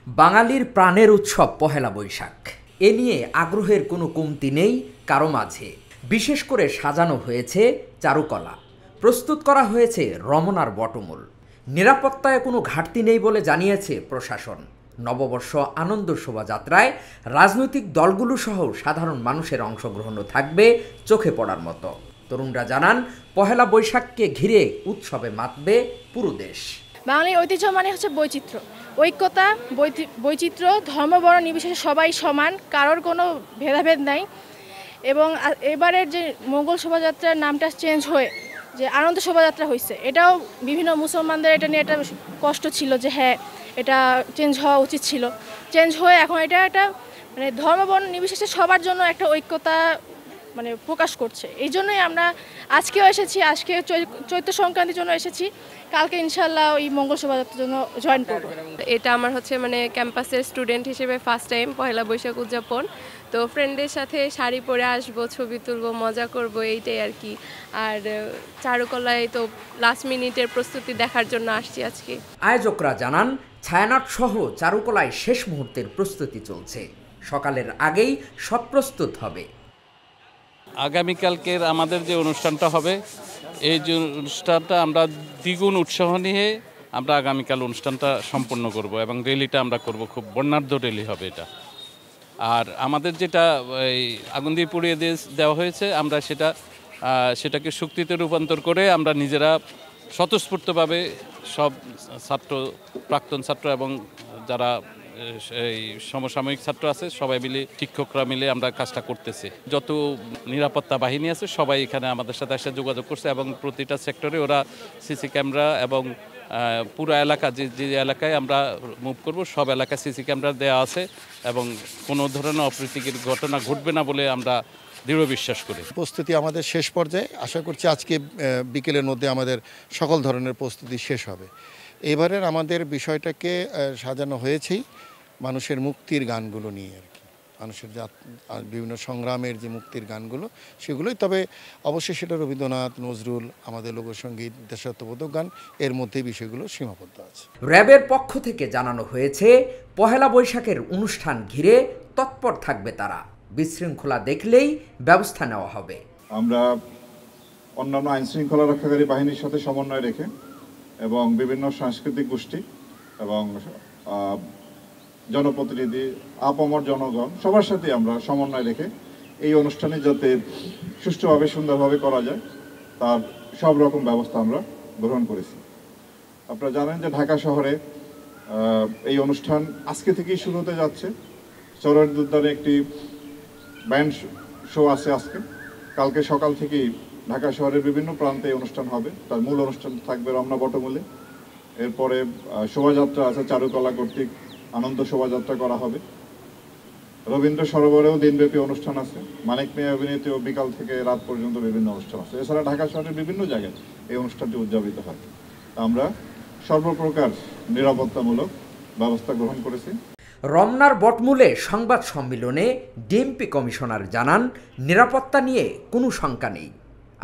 বাঙালির প্রাণের উৎসব পহেলা বৈশাখ। এ নিয়ে আগ্রহের কোনো কমতি নেই কারো মাঝে। বিশেষ করে সাজানো হয়েছে চারুকলা, প্রস্তুত করা হয়েছে রমনার বটমূল। নিরাপত্তায় কোনো ঘাটতি নেই বলে জানিয়েছে প্রশাসন। নববর্ষ আনন্দ শোভাযাত্রায় রাজনৈতিক দলগুলো সহ সাধারণ মানুষের অংশগ্রহণও থাকবে চোখে পড়ার মতো। তরুণরা জানান, পহেলা বৈশাখকে ঘিরে উৎসবে মাতবে পুরো দেশ। বাঙালির ঐতিহ্য মানে হচ্ছে বৈচিত্র্য, ঐক্যতা, বৈচিত্র্য, ধর্ম বর্ণ নির্বিশেষে সবাই সমান, কারোর কোনো ভেদাভেদ নাই। এবং এবারের যে মঙ্গল শোভাযাত্রার নামটা চেঞ্জ হয়ে যে আনন্দ শোভাযাত্রা হয়েছে, এটাও বিভিন্ন মুসলমানদের এটা নিয়ে একটা কষ্ট ছিল যে হ্যাঁ এটা চেঞ্জ হওয়া উচিত ছিল। চেঞ্জ হয়ে এখন এটা একটা মানে ধর্ম বর্ণ নির্বিশেষে সবার জন্য একটা ঐক্যতা মানে প্রকাশ করছে। এই জন্যই আমরা আজকেও এসেছি, আজকে চৈত্র সংক্রান্তির জন্য এসেছি, কালকে ইনশাল্লাহ ওই মঙ্গল শোভাযাত্রার জন্য জয়েন করব। এটা আমার হচ্ছে মানে ক্যাম্পাসের স্টুডেন্ট হিসেবে ফার্স্ট টাইম পহেলা বৈশাখ উদযাপন। তো ফ্রেন্ডদের সাথে শাড়ি পরে আসবো, ছবি তুলবো, মজা করব, এইটাই আর কি। আর চারুকলায় তো লাস্ট মিনিটের প্রস্তুতি দেখার জন্য আসছি আজকে। আয়োজকরা জানান, ছায়ানট সহ চারুকলায় শেষ মুহূর্তের প্রস্তুতি চলছে। সকালের আগেই সব প্রস্তুত হবে। আগামীকালকের আমাদের যে অনুষ্ঠানটা হবে, এই যে অনুষ্ঠানটা আমরা দ্বিগুণ উৎসাহ নিয়ে আমরা আগামীকাল অনুষ্ঠানটা সম্পন্ন করব এবং র্যালিটা আমরা করব, খুব বর্ণাঢ্য র্যালি হবে এটা। আর আমাদের যেটা এই আগুন দিয়ে পুড়িয়ে দেওয়া হয়েছে, আমরা সেটাকে শক্তিতে রূপান্তর করে আমরা নিজেরা স্বতঃস্ফূর্তভাবে সব ছাত্র, প্রাক্তন ছাত্র এবং যারা এই সমসাময়িক ছাত্র আছে সবাই মিলে, শিক্ষকরা মিলে আমরা কাজটা করতেছি। যত নিরাপত্তা বাহিনী আছে সবাই এখানে আমাদের সাথে এসে যোগাযোগ করছে এবং প্রতিটা সেক্টরে ওরা সিসি ক্যামেরা এবং পুরো এলাকা যে এলাকায় আমরা মুভ করব সব এলাকায় সিসি ক্যামেরা দেওয়া আছে এবং কোনো ধরনের অপ্রীতিকর ঘটনা ঘটবে না বলে আমরা দৃঢ় বিশ্বাস করি। প্রস্তুতি আমাদের শেষ পর্যায়ে, আশা করছি আজকে বিকেলের মধ্যে আমাদের সকল ধরনের প্রস্তুতি শেষ হবে। এবারের আমাদের বিষয়টাকে সাজানো হয়েছেই মানুষের মুক্তির গানগুলো নিয়ে আর কি, মানুষের বিভিন্ন সংগ্রামের যে মুক্তির গানগুলো সেগুলোই। তবে অবশ্যই সেটা রবীন্দ্রনাথ, নজরুল, আমাদের লোকসঙ্গীত, দেশাত্মবোধক গান, এর মধ্যেই বিষয়গুলো সীমাবদ্ধ আছে। র্যাবের পক্ষ থেকে জানানো হয়েছে, পহেলা বৈশাখের অনুষ্ঠান ঘিরে তৎপর থাকবে তারা। বিশৃঙ্খলা দেখলেই ব্যবস্থা নেওয়া হবে। আমরা অন্যান্য আইন শৃঙ্খলা রক্ষাকারী বাহিনীর সাথে সমন্বয় রেখে এবং বিভিন্ন সাংস্কৃতিক গোষ্ঠী এবং জনপ্রতিনিধি, আপামর জনগণ সবার সাথে আমরা সমন্বয় রেখে এই অনুষ্ঠানে যাতে সুষ্ঠুভাবে সুন্দরভাবে করা যায় তার সব রকম ব্যবস্থা আমরা গ্রহণ করেছি। আপনারা জানেন যে ঢাকা শহরে এই অনুষ্ঠান আজকে থেকেই শুরু হতে যাচ্ছে। চৌরাড়ি উদ্যানে একটি ব্যান্ড শো আছে আজকে, কালকে সকাল থেকেই ঢাকা শহরের বিভিন্ন প্রান্তে এই অনুষ্ঠান হবে। তার মূল অনুষ্ঠান থাকবে রমনা বটমূলে। এরপরে শোভাযাত্রা আছে, চারুকলা কর্তৃক আনন্দ শোভাযাত্রা করা হবে। রবীন্দ্র সরোবরেও দিনব্যাপী অনুষ্ঠান আছে। মানিক মিয়া অভিনীতিও বিকাল থেকে রাত পর্যন্ত বিভিন্ন অনুষ্ঠান আছে। এছাড়া ঢাকা শহরের বিভিন্ন জায়গায় এই অনুষ্ঠানটি উদযাপিত হয়। আমরা সর্বপ্রকার নিরাপত্তামূলক ব্যবস্থা গ্রহণ করেছি। রমনার বটমূলে সংবাদ সম্মেলনে ডিএমপি কমিশনার জানান, নিরাপত্তা নিয়ে কোনো শঙ্কা নেই।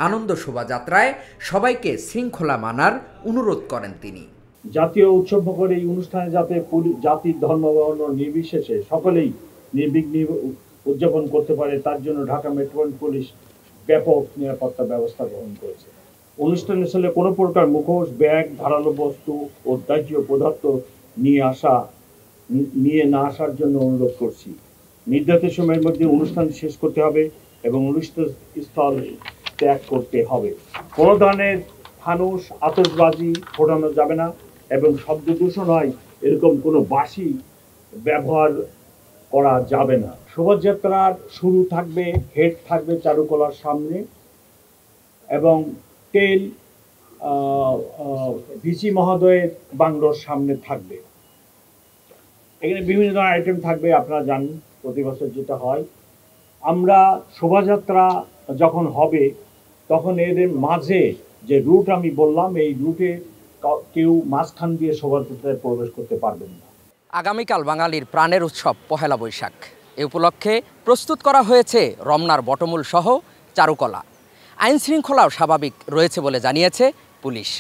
আনন্দ শোভাযাত্রায় সবাইকে শৃঙ্খলা মানার অনুরোধ করেন তিনি। জাতীয় উৎসব করে এই অনুষ্ঠানে যাতে জাতির ধর্ম বর্ণ নির্বিশেষে সকলেই নির্বিঘ্নে উদযাপন করতে পারে তার জন্য ঢাকা মেট্রোপলিটন পুলিশ ব্যাপক নিরাপত্তা ব্যবস্থা গ্রহণ করেছে। অনুষ্ঠানের স্থলে কোনো প্রকার মুখোশ, ব্যাগ, ধারালো বস্তু ও দাহ্য পদার্থ নিয়ে না আসার জন্য অনুরোধ করছি। নির্ধারিত সময়ের মধ্যে অনুষ্ঠান শেষ করতে হবে এবং অনুষ্ঠান স্থল ত্যাগ করতে হবে। কোনো ধরনের ফানুস, আতশবাজি ফোটানো যাবে না এবং শব্দ দূষণ হয় এরকম কোনো বাঁশি ব্যবহার করা যাবে না। শোভাযাত্রার শুরু থাকবে, হেড থাকবে চারুকলার সামনে এবং টেল ভিসি মহোদয়ের বাংলোর সামনে থাকবে। এখানে বিভিন্ন ধরনের আইটেম থাকবে, আপনারা জানেন প্রতি বছর যেটা হয়। আমরা শোভাযাত্রা যখন হবে তখন এদের মাঝে যে রুট আমি বললাম, এই রুটে কেউ মাঝখান দিয়ে শোভাযাত্রায় প্রবেশ করতে পারবেন না। আগামীকাল বাঙালির প্রাণের উৎসব পহেলা বৈশাখ। এ উপলক্ষে প্রস্তুত করা হয়েছে রমনার বটমূল সহ চারুকলা। আইন শৃঙ্খলাও স্বাভাবিক রয়েছে বলে জানিয়েছে পুলিশ।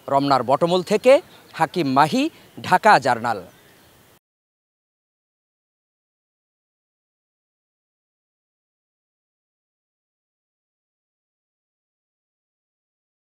রমনার বটমূল থেকে হাকিম মাহি, ঢাকা জার্নাল।